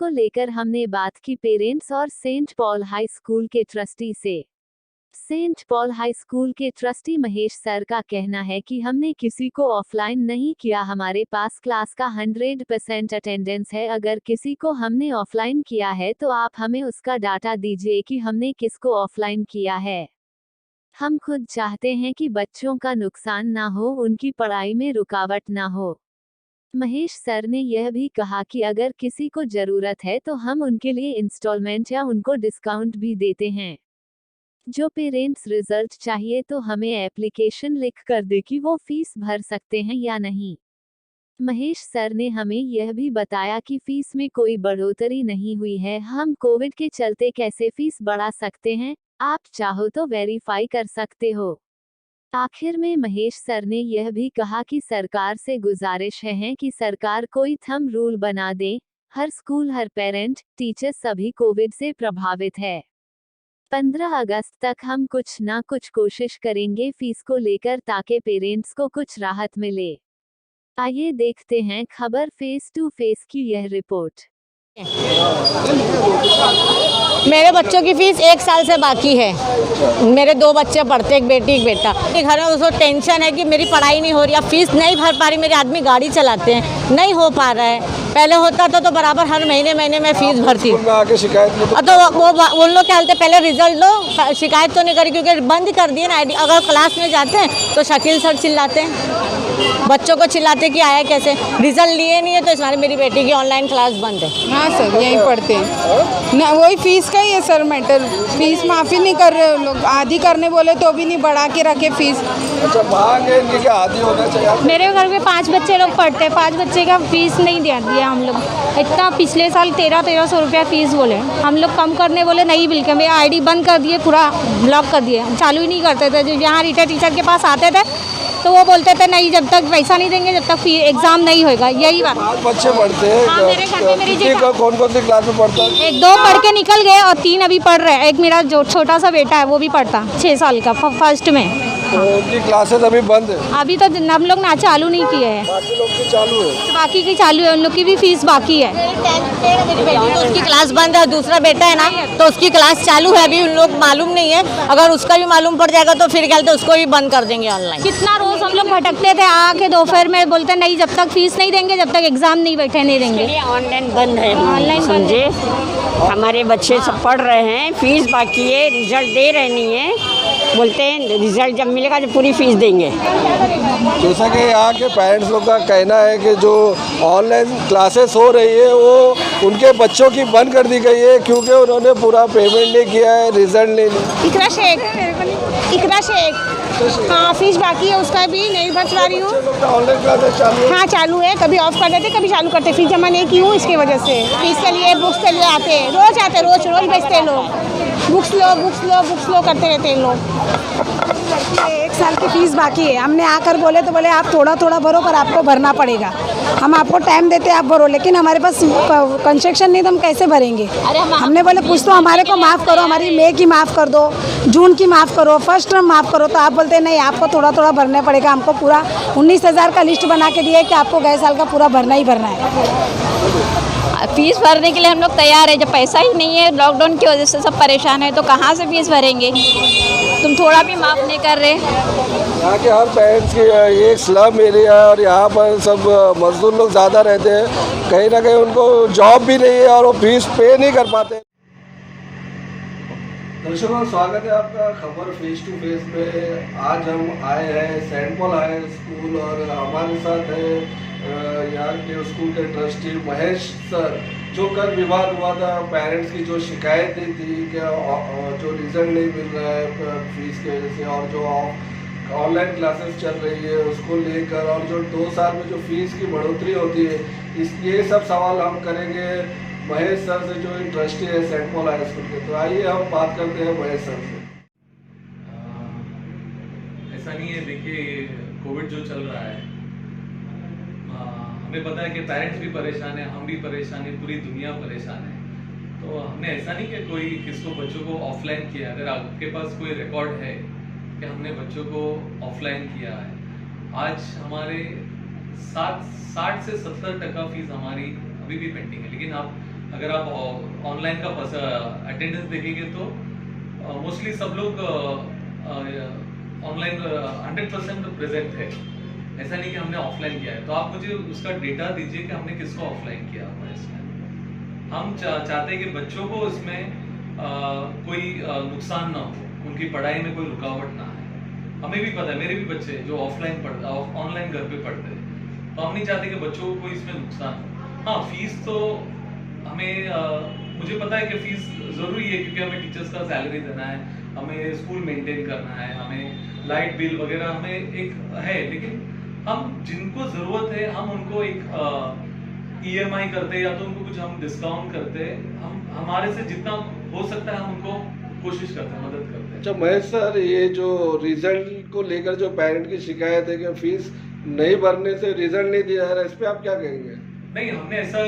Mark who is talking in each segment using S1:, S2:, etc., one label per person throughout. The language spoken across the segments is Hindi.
S1: को लेकर हमने बात की पेरेंट्स और सेंट पॉल हाई स्कूल के ट्रस्टी से। सेंट पॉल हाई स्कूल के ट्रस्टी महेश सर का कहना है कि हमने किसी को ऑफलाइन नहीं किया, हमारे पास क्लास का 100% अटेंडेंस है। अगर किसी को हमने ऑफलाइन किया है तो आप हमें उसका डाटा दीजिए कि हमने किसको ऑफलाइन किया है। हम खुद चाहते हैं कि बच्चों का नुकसान ना हो, उनकी पढ़ाई में रुकावट ना हो। महेश सर ने यह भी कहा कि अगर किसी को जरूरत है तो हम उनके लिए इंस्टॉलमेंट या उनको डिस्काउंट भी देते हैं। जो पेरेंट्स रिजल्ट चाहिए तो हमें एप्लीकेशन लिख कर दे कि वो फीस भर सकते हैं या नहीं। महेश सर ने हमें यह भी बताया कि फीस में कोई बढ़ोतरी नहीं हुई है। हम कोविड के चलते कैसे फीस बढ़ा सकते हैं, आप चाहो तो वेरीफाई कर सकते हो। आखिर में महेश सर ने यह भी कहा कि सरकार से गुजारिश है कि सरकार कोई थंब रूल बना दे। हर स्कूल, हर पेरेंट, टीचर सभी कोविड से प्रभावित है। 15 अगस्त तक हम कुछ ना कुछ कोशिश करेंगे फीस को लेकर ताकि पेरेंट्स को कुछ राहत मिले। आइए देखते हैं खबर फेस टू फेस की यह रिपोर्ट।
S2: मेरे बच्चों की फीस 1 साल से बाकी है। मेरे 2 बच्चे पढ़ते, एक बेटी एक बेटा। घर में उसको टेंशन है कि मेरी पढ़ाई नहीं हो रही, अब फीस नहीं भर पा रही। मेरे आदमी गाड़ी चलाते हैं, नहीं हो पा रहा है। पहले होता था तो बराबर हर महीने मैं फीस भरती। तो वो लोग क्या बोलते, पहले रिजल्ट लो, शिकायत तो नहीं करी क्योंकि बंद कर दिए ना। अगर क्लास में जाते हैं तो शकील सर चिल्लाते हैं, बच्चों को चिल्लाते कि आया कैसे, रिजल्ट लिए नहीं है तो इसलिए मेरी बेटी की ऑनलाइन क्लास बंद है।
S3: हाँ सर, यहीं पढ़ते हैं ना, वही फीस का ही है सर मैटर। फीस माफ़ी नहीं कर रहे लोग, आधी करने बोले तो भी नहीं, बढ़ा के रखे फीस।
S4: अच्छा, क्या आधी होना चाहिए?
S5: मेरे घर में 5 बच्चे लोग पढ़ते हैं, 5 बच्चे का फीस नहीं दिया हम लोग। इतना पिछले साल 1300 रुपया फीस बोले, हम लोग कम करने बोले नहीं, बिल्कुल मेरा आईडी बंद कर दिए, पूरा ब्लॉक कर दिए, चालू ही नहीं करते थे। जो यहाँ रिटायर्ड टीचर के पास आते थे तो वो बोलते थे नहीं, जब तक पैसा नहीं देंगे जब तक एग्जाम नहीं होगा। यही बात।
S4: 5 बच्चे पढ़ते हैं।
S5: हाँ, मेरे घर में मेरी
S4: कौन सी क्लास में पढ़ता है?
S5: 1-2 पढ़ के निकल गए और 3 अभी पढ़ रहे हैं। एक मेरा जो छोटा सा बेटा है वो भी पढ़ता 6 साल का, फर्स्ट में।
S4: उनकी क्लासेस अभी बंद है?
S5: अभी तो हम लोग ना चालू नहीं किए हैं,
S4: बाकी लोग की चालू है।
S5: बाकी की चालू है, उन लोग की भी फीस बाकी है।
S2: तो उसकी क्लास बंद है, दूसरा बेटा है ना तो उसकी क्लास चालू है, अभी उन लोग मालूम नहीं है। अगर उसका भी मालूम पड़ जाएगा तो फिर क्या तो उसको भी बंद कर देंगे ऑनलाइन।
S5: कितना रोज हम लोग भटकते थे, आके दोपहर में बोलते नहीं जब तक फीस नहीं देंगे जब तक एग्जाम नहीं बैठे नहीं देंगे।
S6: ऑनलाइन बंद है,
S5: ऑनलाइन
S6: समझे। हमारे बच्चे सब पढ़ रहे हैं, फीस बाकी है, रिजल्ट दे रहे नहीं है। बोलते हैं रिजल्ट जब मिलेगा जब पूरी फीस देंगे।
S4: जैसा कि यहाँ के पेरेंट्स लोग का कहना है कि जो ऑनलाइन क्लासेस हो रही है वो उनके बच्चों की बंद कर दी गई है क्योंकि उन्होंने पूरा पेमेंट नहीं किया है, रिजल्ट नहीं लिया।
S5: इकरा शेख हाँ, फीस बाकी है, उसका भी नहीं भर पा रही हूँ।
S4: ऑनलाइन क्लासेस चालू है?
S5: हाँ चालू है, कभी ऑफ कर देते कभी चालू करते, फीस जमा नहीं की हूँ इसकी वजह से। फीस के लिए बुक्स के लिए आते हैं, रोज बेचते हैं लोग। बुक्स लो करते रहते हैं लोग।
S7: 1 साल की फीस बाकी है। हमने आकर बोले तो बोले आप थोड़ा भरो पर आपको भरना पड़ेगा। हम आपको टाइम देते आप भरो, लेकिन हमारे पास कंस्ट्रक्शन नहीं तो हम कैसे भरेंगे। हमने बोले कुछ तो हमारे को माफ़ करो, हमारी मई की माफ़ कर दो, जून की माफ़ करो, फर्स्ट टर्म माफ़ करो। तो आप बोलते नहीं, आपको थोड़ा भरना पड़ेगा। हमको पूरा 19,000 का लिस्ट बना के दिए कि आपको गए साल का पूरा भरना ही भरना है।
S8: फीस भरने के लिए हम लोग तैयार है, जब पैसा ही नहीं है, लॉकडाउन की वजह से सब परेशान है तो कहाँ से फीस भरेंगे। तुम थोड़ा भी माफ़ नहीं कर रहे।
S4: यहाँ के हर पेरेंट्स की ये स्लम एरिया है और यहाँ पर सब मजदूर लोग ज़्यादा रहते हैं, कहीं ना कहीं उनको जॉब भी नहीं है और वो फीस पे नहीं कर पाते। दर्शकों, स्वागत है आपका खबर फेस टू फेस में। आज हम आए हैं सेंट पॉल हाई स्कूल और हमारे साथ है यहाँ के स्कूल के ट्रस्टी महेश सर। जो कल विवाद हुआ था, पेरेंट्स की जो शिकायत दी थी कि जो रिजल्ट नहीं मिल रहा है फीस की वजह से और जो ऑनलाइन क्लासेस चल रही है उसको लेकर और जो 2 साल में जो फीस की बढ़ोतरी होती है, ये सब सवाल हम करेंगे महेश सर से जो ट्रस्टी है सेंट पॉल हाई स्कूल के। तो आइए हम बात करते हैं महेश सर से।
S9: ऐसा नहीं है, देखिए कोविड जो चल रहा है, हमें पता है कि पेरेंट्स भी परेशान है, हम भी परेशान है, पूरी दुनिया परेशान है। तो हमने ऐसा नहीं कि कोई किसको बच्चों को ऑफलाइन किया। अगर आपके पास कोई रिकॉर्ड है कि हमने बच्चों को ऑफलाइन किया है, आज हमारे 60 से 70% फीस हमारी अभी भी पेंडिंग है। लेकिन आप अगर आप ऑनलाइन का अटेंडेंस देखेंगे तो मोस्टली सब लोग ऑनलाइन 100% प्रेजेंट है। ऐसा नहीं कि हमने ऑफलाइन किया है। तो आप मुझे उसका डेटा दीजिए कि हमने किसको ऑफलाइन किया हुआ है इसमें। हम चाहते हैं कि बच्चों को इसमें कोई नुकसान ना हो, उनकी पढ़ाई में कोई रुकावट ना आए। हमें भी पता है, मेरे भी बच्चे जो ऑनलाइन घर पे पढ़ते हैं, तो हम नहीं चाहते कि बच्चों को कोई इसमें नुकसान हो। हाँ, फीस तो हमें मुझे पता है कि फीस ज़रूरी है, क्योंकि हमें टीचर्स का सैलरी देना है, हमें स्कूल मेंटेन करना है, हमें लाइट बिल वगैरह हमें एक है। लेकिन हम जिनको ज़रूरत है हम उनको एक EMI करते हैं या तो उनको कुछ हम डिस्काउंट करते हैं। हम हमारे से जितना हो सकता है हम उनको कोशिश करते हैं, मदद करते हैं।
S4: अच्छा महेश सर, ये जो रिजल्ट को लेकर जो पेरेंट की शिकायत है कि फीस नहीं भरने से रिजल्ट नहीं दिया जा रहा है, इस पे आप क्या कहेंगे?
S9: नहीं, हमने ऐसा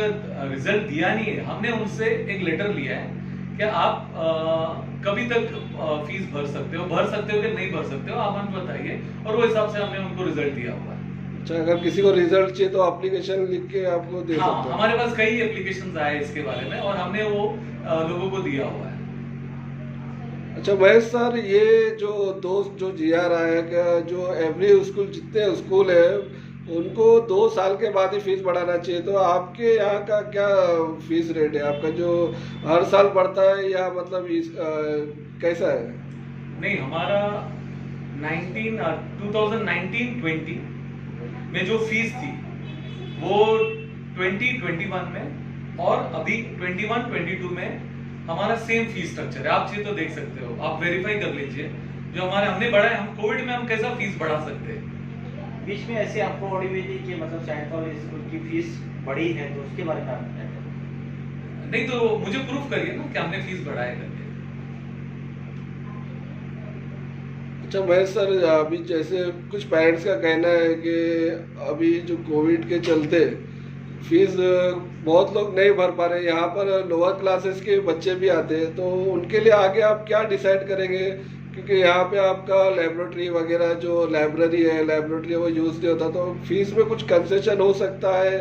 S9: रिजल्ट दिया नहीं है। हमने उनसे एक लेटर लिया है कि आप कभी तक फीस भर सकते हो कि नहीं भर सकते हो, आप हमें बताइए, और वो हिसाब से हमने उनको रिजल्ट दिया हुआ है।
S4: अच्छा, अगर किसी को रिजल्ट चाहिए तो एप्लीकेशन लिख के आपको दे सकते हैं?
S9: हमारे पास कई एप्लीकेशंस आए इसके बारे में और हमने वो लोगों को दिया हुआ है।
S4: अच्छा महेश सर, ये जो दोस्त जो GR आया क्या, जो एवरी स्कूल जितने स्कूल है उनको 2 साल के बाद ही फीस बढ़ाना चाहिए, तो आपके यहाँ का क्या फीस रेट है आपका, जो हर साल बढ़ता है या मतलब कैसा है?
S9: नहीं, हमारा 2019-20 में जो फीस थी वो 2021 में और अभी 21-22 में हमारा सेम फीस स्ट्रक्चर है। आप चाहिए तो देख सकते हो, आप वेरीफाई कर लीजिए जो हमने बढ़ा है। हम कोविड में हम कैसा फीस बढ़ा सकते हैं?
S10: बीच में ऐसे आपको ऑडियो हुई थी कि मतलब सेंट पॉल स्कूल की फीस बढ़ी है, तो उसके बारे में आप क्या कहते हैं?
S9: नहीं, तो मुझे प्रूफ करिए ना कि हमने फीस बढ़ाया करके।
S4: अच्छा महेश सर, अभी जैसे कुछ पेरेंट्स का कहना है कि अभी जो कोविड के चलते फीस बहुत लोग नहीं भर पा रहे, यहाँ पर लोअर क्लासेस के बच्चे भी आते हैं, तो उनके लिए आगे आप क्या डिसाइड करेंगे? क्योंकि यहाँ पे आपका लेबोरेटरी वगैरह जो लाइब्रेरी है वो यूज़ नहीं होता, तो फीस में कुछ कंसेशन हो सकता है,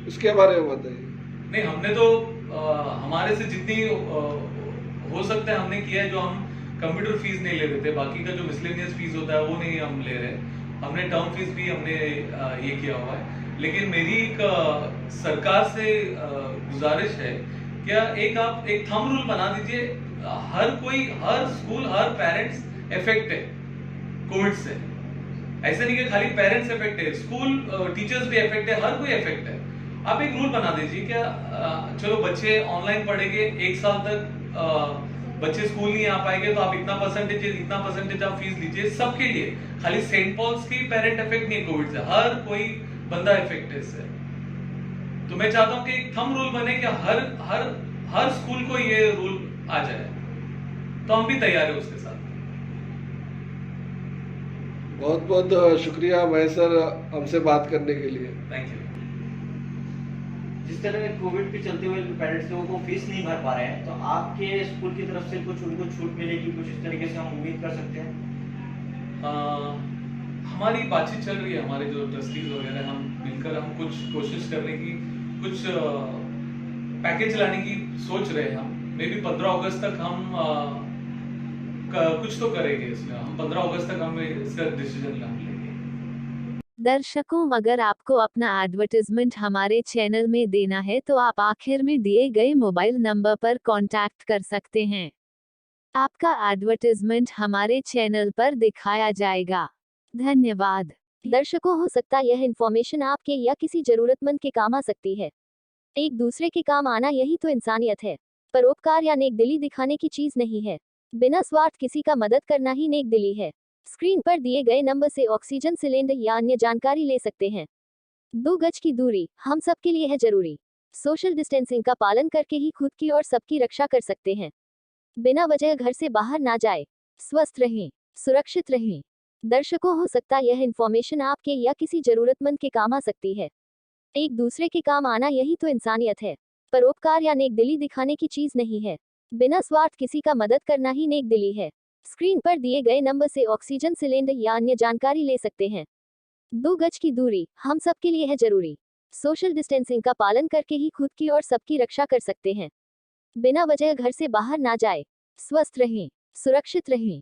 S4: उसके बारे में बताइए।
S9: नहीं, हमने तो हमारे से जितनी हो सकता है हमने किया है। जो हम कंप्यूटर फीस नहीं ले रहे थे, बाकी का जो मिसलेनियस फीस होता है वो नहीं हम ले रहे। हमने टर्म फीस भी हमने ये किया हुआ है। लेकिन मेरी एक सरकार से गुजारिश है, क्या आप एक थंब रूल बना दीजिए, हर स्कूल, हर पेरेंट्स इफेक्ट है कोविड से। ऐसा नहीं कि खाली पेरेंट्स इफेक्ट है, स्कूल टीचर्स भी इफेक्ट है, हर कोई इफेक्ट है। आप एक रूल बना दीजिए, क्या चलो बच्चे ऑनलाइन पढ़ेंगे, 1 साल तक बच्चे स्कूल नहीं आ पाएंगे, तो आप इतना परसेंटेज आप फीस लीजिए सबके लिए। खाली सेंट पॉल्स की पेरेंट इफेक्ट नहीं है कोविड से, हर कोई बंदा इफेक्ट है इससे। तो मैं चाहता हूं कि एक थंब रूल बने कि हर स्कूल को ये रूल आ जाए, तो हम भी तैयार है उसके साथ।
S4: बहुत बहुत शुक्रिया महेश सर हमसे बात करने के लिए।
S9: Thank you.
S10: जिस तरह कोविड के चलते हुए पेरेंट्स लोगों को फीस नहीं भर पा रहे हैं, तो आपके स्कूल की तरफ से कुछ उनको छूट मिलेगी, कुछ इस तरीके से हम उम्मीद कर सकते हैं?
S9: हमारी बातचीत चल रही है, हमारे जो ट्रस्टीज वगैरह, हम मिलकर हम कुछ कोशिश करने की, कुछ पैकेज लाने की सोच रहे हैं। हम मे बी 15 अगस्त तक हम कुछ तो करेंगे इसमें। हम 15 अगस्त तक हम इसका डिसीजन लेंगे।
S1: दर्शकों, अगर आपको अपना एडवर्टाइजमेंट हमारे चैनल में देना है तो आप आखिर में दिए गए मोबाइल नंबर पर कांटेक्ट कर सकते हैं। आपका एडवर्टाइजमेंट हमारे चैनल पर दिखाया जाएगा। धन्यवाद।
S11: दर्शकों, हो सकता यह इन्फॉर्मेशन आपके या किसी जरूरतमंद के काम आ सकती है। एक दूसरे के काम आना यही तो इंसानियत है। परोपकार या नेकदिली दिखाने की चीज नहीं है। बिना स्वार्थ किसी का मदद करना ही नेकदिली है। स्क्रीन पर दिए गए नंबर से ऑक्सीजन सिलेंडर या अन्य जानकारी ले सकते हैं। 2 गज की दूरी हम सबके लिए है जरूरी। सोशल डिस्टेंसिंग का पालन करके ही खुद की और सबकी रक्षा कर सकते हैं। बिना वजह घर से बाहर ना जाए। स्वस्थ रहें, सुरक्षित रहें। दर्शकों, हो सकता यह इन्फॉर्मेशन आपके या किसी जरूरतमंद के काम आ सकती है। एक दूसरे के काम आना यही तो इंसानियत है। परोपकार या नेकदिली दिखाने की चीज नहीं है। बिना स्वार्थ किसी का मदद करना ही नेकदिली है। स्क्रीन पर दिए गए नंबर से ऑक्सीजन सिलेंडर या अन्य जानकारी ले सकते हैं। 2 गज की दूरी हम सबके लिए है जरूरी। सोशल डिस्टेंसिंग का पालन करके ही खुद की और सबकी रक्षा कर सकते हैं। बिना वजह घर से बाहर ना जाए। स्वस्थ रहें, सुरक्षित रहें।